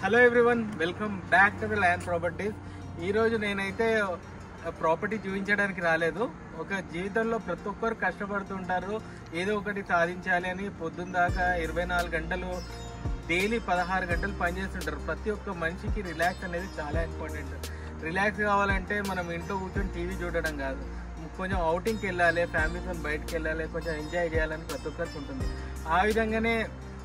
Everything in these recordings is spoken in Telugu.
Hello everyone, welcome back to the land properties. ఈరోజు నేనైతే ప్రాపర్టీ చూపించడానికి రాలేదు. ఒక జీవితంలో ప్రతి ఒక్కరు కష్టపడుతుంటారు, ఏదో ఒకటి సాధించాలి అని. పొద్దున్న దాకా 24 గంటలు డైలీ 16 గంటలు పనిచేస్తుంటారు. ప్రతి ఒక్క మనిషికి రిలాక్స్ అనేది చాలా ఇంపార్టెంట్. రిలాక్స్ కావాలంటే మనం ఇంట్లో కూర్చొని టీవీ చూడడం కాదు, కొంచెం అవుటింగ్కి వెళ్ళాలి, ఫ్యామిలీతో బయటకు వెళ్ళాలి, కొంచెం ఎంజాయ్ చేయాలని ప్రతి ఒక్కరికి ఉంటుంది. ఆ విధంగానే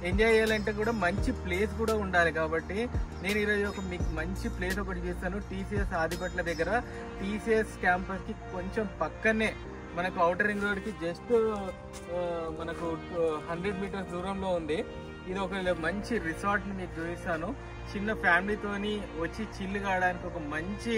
ఎంజాయ్ చేయాలంటే కూడా మంచి ప్లేస్ కూడా ఉండాలి. కాబట్టి నేను ఈరోజు మీకు మంచి ప్లేస్ ఒకటి చూస్తాను. టీసీఎస్ ఆదిపట్ల దగ్గర టీసీఎస్ క్యాంపస్కి కొంచెం పక్కనే మనకు ఔటర్ రింగ్ రోడ్కి జస్ట్ మనకు 100 మీటర్స్ దూరంలో ఉంది. ఇది ఒక మంచి రిసార్ట్ని మీకు చూపిస్తాను. చిన్న ఫ్యామిలీతోని వచ్చి చిల్లు కావడానికి ఒక మంచి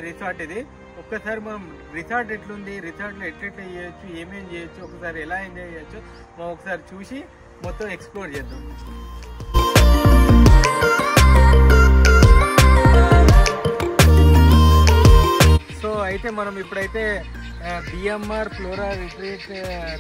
రిసార్ట్ ఇది. ఒక్కసారి మనం రిసార్ట్ ఎట్లుంది, రిసార్ట్లో ఎట్లెట్లా చేయొచ్చు, ఏమేమి చేయొచ్చు, ఒకసారి ఎలా ఎంజాయ్ చేయొచ్చు మనం ఒకసారి చూసి మొత్తం ఎక్స్ప్లోర్ చేద్దాం. సో అయితే మనం ఇప్పుడైతే బిఎంఆర్ ఫ్లోరా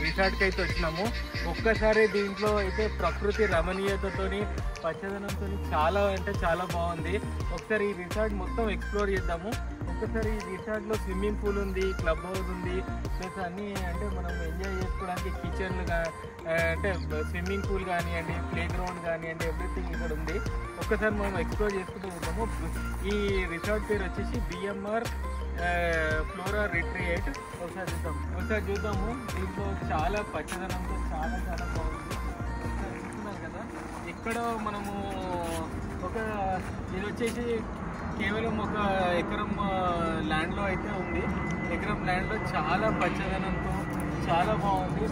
రిసార్ట్కి అయితే వచ్చినాము. ఒక్కసారి దీంట్లో అయితే ప్రకృతి రమణీయతతోని పచ్చదనంతో చాలా అంటే చాలా బాగుంది. ఒకసారి ఈ రిసార్ట్ మొత్తం ఎక్స్ప్లోర్ చేద్దాము. ఒక్కసారి ఈ రిసార్ట్లో స్విమ్మింగ్ పూల్ ఉంది, క్లబ్ హౌస్ ఉంది, ప్లస్ అన్నీ అంటే మనం ఎంజాయ్ చేసుకోవడానికి కిచెన్లు అంటే స్విమ్మింగ్ పూల్ కానివ్వండి, ప్లే గ్రౌండ్ కానివ్వండి, ఎవ్రీథింగ్ ఇక్కడ ఉంది. ఒక్కసారి మనం ఎక్స్ప్లోర్ చేసుకుంటూ ఉంటాము. ఈ రిసార్ట్ పేరు వచ్చేసి బిఎంఆర్ ఫ్లోరా రిట్రీట్. ఒకసారి చూద్దాము. దీంట్లో చాలా పచ్చదనంతో చాలా చాలా బాగుంది. ఒకసారి చూస్తున్నాం కదా, ఇక్కడ మనము ఇది వచ్చేసి కేవలం 1 ఎకరం ల్యాండ్లో అయితే ఉంది. ఎకరం ల్యాండ్లో చాలా పచ్చదనంతో చాలా బాగుంది.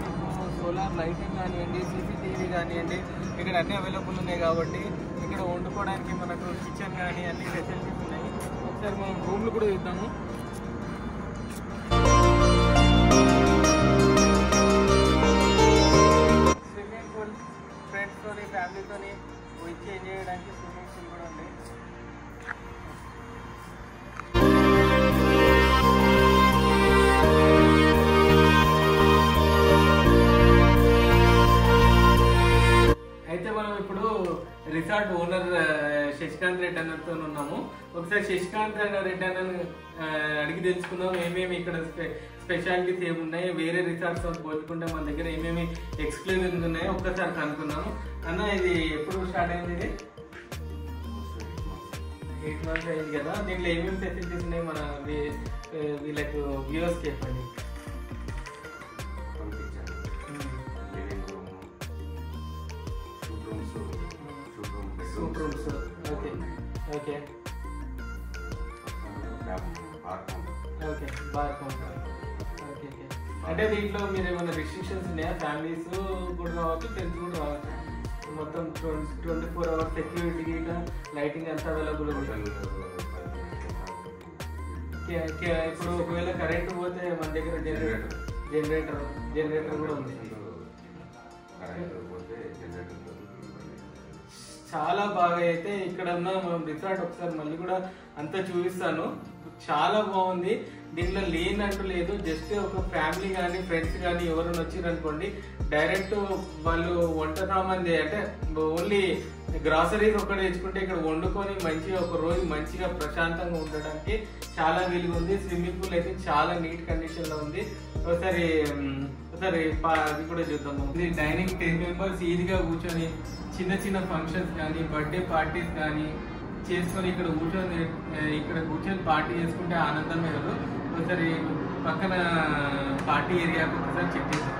సోలార్ లైటింగ్ కానివ్వండి, సీసీటీవీ కానివ్వండి, ఇక్కడ అన్నీ అవైలబుల్ ఉన్నాయి. కాబట్టి ఇక్కడ వండుకోవడానికి మనకు కిచెన్ కానీ అన్ని ఫెసిలిటీస్ ఉన్నాయి. ఒకసారి మనం రూమ్లు కూడా చూద్దాము. స్విమ్మింగ్ పూల్, ఫ్రెండ్స్తోని ఫ్యామిలీతోని వచ్చి ఎంజాయ్ చేయడానికి స్విమ్మింగ్ పూల్ కూడా ఉంది. అయితే మనం ఇప్పుడు రిసార్ట్ ఓనర్ శశికాంత్ రెడ్డి అన్నతో ఉన్నాము. ఒకసారి శశికాంత్ రెడ్డి అన్నని అడిగి తెలుసుకుందాం ఏమేమి ఇక్కడ స్పెషాలిటీస్ ఏమున్నాయి, వేరే రిసార్ట్స్ పోల్చుకుంటే మన దగ్గర ఏమేమి ఎక్స్క్లూజివ్ ఉన్నాయో ఒక్కసారి కనుక్కున్నాము. అన్న, ఇది ఎప్పుడు స్టార్ట్ అయింది? ఇది 8 months అయింది కదా. దీంట్లో ఏమేమి ఫెసిలిటీస్ ఉన్నాయి మన వీళ్ళకు వ్యూవర్స్కి చెప్పండి. Okay okay okay bar counter. Okay okay. అంటే దీంట్లో మీరు ఏమైనా రిస్ట్రిక్షన్స్ ఉన్నాయా? ఫ్యామిలీస్ కూడా రావచ్చు, ఫ్రెండ్స్ కూడా రావచ్చు. మొత్తం 24 hours సెక్యూరిటీ, లైటింగ్ అంతా అవైలబుల్ ఉంది. ఇప్పుడు ఒకవేళ కరెంట్ పోతే మన దగ్గర జనరేటర్ కూడా ఉంది. చాలా బాగా అయితే ఇక్కడ ఉన్న రిసార్ట్ ఒకసారి మళ్ళీ కూడా అంతా చూపిస్తాను. చాలా బాగుంది. దీంట్లో లేనంటూ లేదు. జస్ట్ ఒక ఫ్యామిలీ కానీ ఫ్రెండ్స్ కానీ ఎవరైనా వచ్చిరనుకోండి, డైరెక్ట్ వాళ్ళు వంట సామాన్ అంటే ఓన్లీ గ్రాసరీస్ ఒక్కటి తెచ్చుకుంటే ఇక్కడ వండుకొని మంచిగా ఒక రోజు మంచిగా ప్రశాంతంగా ఉండడానికి చాలా వీలుగా ఉంది. స్విమ్మింగ్ పూల్ అయితే చాలా నీట్ కండిషన్ లో ఉంది. ఒకసారి అది కూడా చూద్దాము. ఇది డైనింగ్ 10 members ఈజీగా కూర్చొని చిన్న చిన్న ఫంక్షన్స్ కానీ బర్త్డే పార్టీస్ కానీ చేసుకొని ఇక్కడ కూర్చొని పార్టీ చేసుకుంటే ఆనందమే కదా. ఒకసారి పక్కన పార్టీ ఏరియాకి ఒకసారి చెక్ చేద్దాం.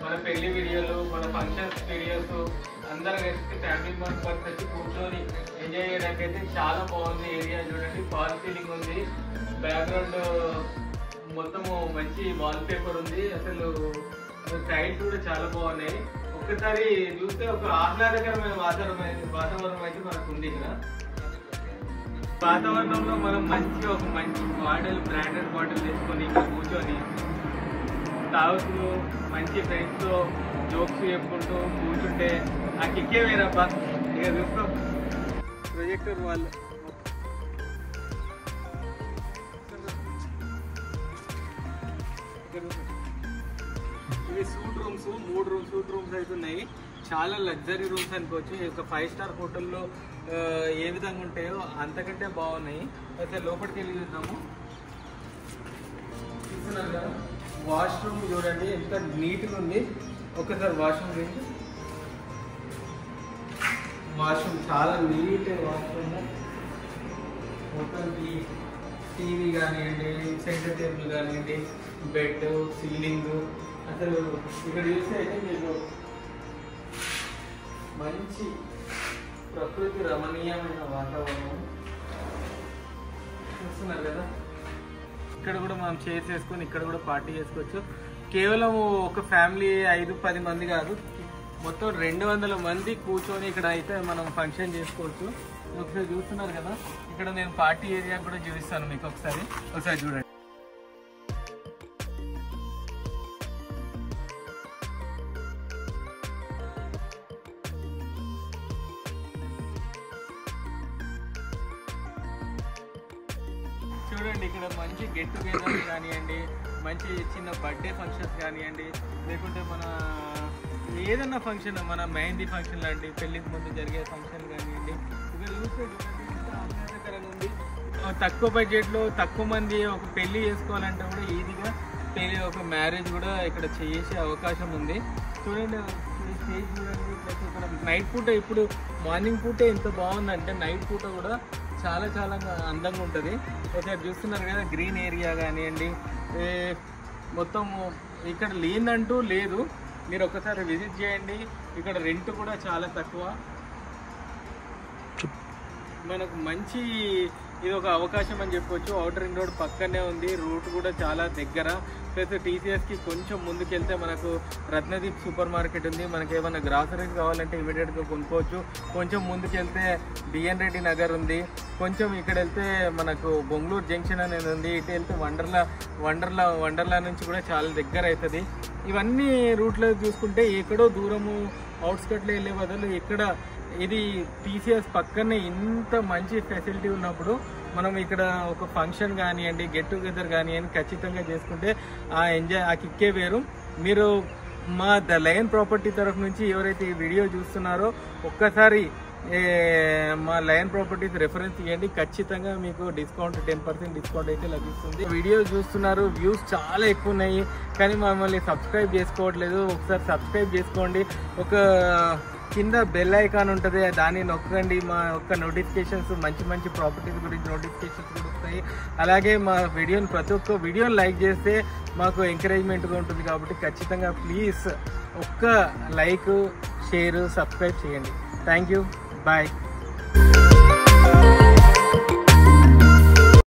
మన పెళ్లి వీడియోలు, మన ఫంక్షన్స్ వీడియోస్ అందరూ కలిసి ఫ్యామిలీ మెంబర్స్ వచ్చి కూర్చొని ఎంజాయ్ చేయడానికి అయితే చాలా బాగుంది. ఏరియా చూడండి, ఫాల్ సీలింగ్ ఉంది, బ్యాక్గ్రౌండ్ మొత్తము మంచి వాల్ పేపర్ ఉంది. అసలు టైల్స్ కూడా చాలా బాగున్నాయి. ఒక్కసారి చూస్తే ఒక ఆహ్లాదకరమైన వాతావరణం అయితే మనకు ఉంది. ఇక్కడ వాతావరణంలో మనం ఒక మంచి బ్రాండెడ్ బాటిల్ తెచ్చుకొని ఇక్కడ కూర్చొని తాగుతూ మంచి ఫ్రెండ్స్తో జోక్స్ చెప్పుకుంటూ కూర్చుంటే ఆ కిక్కే వేరబ్బా. ఇక చూస్తాం ప్రొజెక్టర్ వాళ్ళు ఇవి సూట్ రూమ్స్, 3 సూట్ రూమ్స్ అయితే ఉన్నాయి. చాలా లగ్జరీ రూమ్స్ అనుకోవచ్చు. ఒక 5 స్టార్ హోటల్లో ఏ విధంగా ఉంటాయో అంతకంటే బాగున్నాయి. అయితే లోపలికి వెళ్ళి చూద్దాము. చూస్తున్నారు కదా, వాష్రూమ్ చూడండి ఎంత నీట్గా ఉంది. ఒకసారి వాష్రూమ్ చాలా నీట్ వాష్రూమ్. మొత్తం టీవీ కానివ్వండి, సెంటర్ టేబుల్ కానివ్వండి, బెడ్, సీలింగ్, అసలు ఇక్కడ చూస్తే అయితే మీకు మంచి ప్రకృతి రమణీయమైన వాతావరణం చూస్తున్నారు కదా. ఇక్కడ కూడా మనం చైర్స్ వేసుకొని ఇక్కడ కూడా పార్టీ చేసుకోవచ్చు. కేవలం ఒక ఫ్యామిలీ 5-10 మంది కాదు, మొత్తం 200 మంది కూర్చొని ఇక్కడ అయితే మనం ఫంక్షన్ చేసుకోవచ్చు. ఒకసారి చూస్తున్నారు కదా, ఇక్కడ నేను పార్టీ ఏరియా కూడా చూపిస్తాను మీకు. ఒకసారి చూడండి. చూడండి ఇక్కడ మంచి గెట్ టుగెదర్ కానివ్వండి, మంచి చిన్న బర్త్డే ఫంక్షన్స్ కానివ్వండి, లేకుంటే మన ఏదన్నా ఫంక్షన్, మన మెహందీ ఫంక్షన్ లాంటి పెళ్లికి ముందు జరిగే ఫంక్షన్ కానివ్వండి, ఇక్కడ చూస్తే ఆహ్లాదకరంగా ఉంది. తక్కువ బడ్జెట్లో తక్కువ మంది ఒక పెళ్లి చేసుకోవాలంటే కూడా ఈజీగా ఒక మ్యారేజ్ కూడా ఇక్కడ చేసే అవకాశం ఉంది. చూడండి స్టేజ్ చూడండి. ప్లస్ ఇక్కడ నైట్ పూట, ఇప్పుడు మార్నింగ్ పూటే ఎంత బాగుందంటే నైట్ పూట కూడా చాలా అందంగా ఉంటుంది. ఒకసారి చూస్తున్నారు కదా, గ్రీన్ ఏరియా కానివ్వండి, మొత్తం ఇక్కడ లేదంటూ లేదు. మీరు ఒకసారి విజిట్ చేయండి. ఇక్కడ రెంట్ కూడా చాలా తక్కువ. మనకు మంచి ఇది ఒక అవకాశం అని చెప్పొచ్చు. ఔటర్ రింగ్ రోడ్ పక్కనే ఉంది, రూట్ కూడా చాలా దగ్గర. ప్లస్ టీసీఎస్కి కొంచెం ముందుకెళ్తే మనకు రత్నదీప్ సూపర్ మార్కెట్ ఉంది. మనకి ఏమైనా గ్రాసరీస్ కావాలంటే ఇమీడియట్గా కొనుక్కోవచ్చు. కొంచెం ముందుకెళ్తే బిఎన్ రెడ్డి నగర్ ఉంది. కొంచెం ఇక్కడ వెళ్తే మనకు బొంగళూరు జంక్షన్ అనేది ఉంది. ఇటు వెళ్తే వండర్లా నుంచి కూడా చాలా దగ్గర అవుతుంది. ఇవన్నీ రూట్లో చూసుకుంటే ఎక్కడో దూరము అవుట్స్కట్లో వెళ్ళే బదులు ఇక్కడ ఇది టీసీఎస్ పక్కనే ఇంత మంచి ఫెసిలిటీ ఉన్నప్పుడు మనం ఇక్కడ ఒక ఫంక్షన్ కానివ్వండి, గెట్ టుగెదర్ కానివ్వండి ఖచ్చితంగా చేసుకుంటే ఆ కిక్కే వేరు. మీరు మా ద లయన్ ప్రాపర్టీ తరఫు నుంచి ఎవరైతే ఈ వీడియో చూస్తున్నారో ఒక్కసారి మా లయన్ ప్రాపర్టీస్ రెఫరెన్స్ ఇవ్వండి. ఖచ్చితంగా మీకు డిస్కౌంట్ 10% డిస్కౌంట్ అయితే లభిస్తుంది. వీడియో చూస్తున్నారు, వ్యూస్ చాలా ఎక్కువ ఉన్నాయి, కానీ మమ్మల్ని సబ్స్క్రైబ్ చేసుకోవట్లేదు. ఒకసారి సబ్స్క్రైబ్ చేసుకోండి. ఒక కింద బెల్ ఐకాన్ ఉంటుంది, దాన్ని నొక్కండి. మా యొక్క నోటిఫికేషన్స్, మంచి ప్రాపర్టీస్ గురించి నోటిఫికేషన్స్ కూడా వస్తాయి. అలాగే మా వీడియోని ప్రతి ఒక్క వీడియోని లైక్ చేస్తే మాకు ఎంకరేజ్మెంట్గా ఉంటుంది. కాబట్టి ఖచ్చితంగా ప్లీజ్ ఒక్క లైక్, షేర్, సబ్స్క్రైబ్ చేయండి. Thank you. Bye.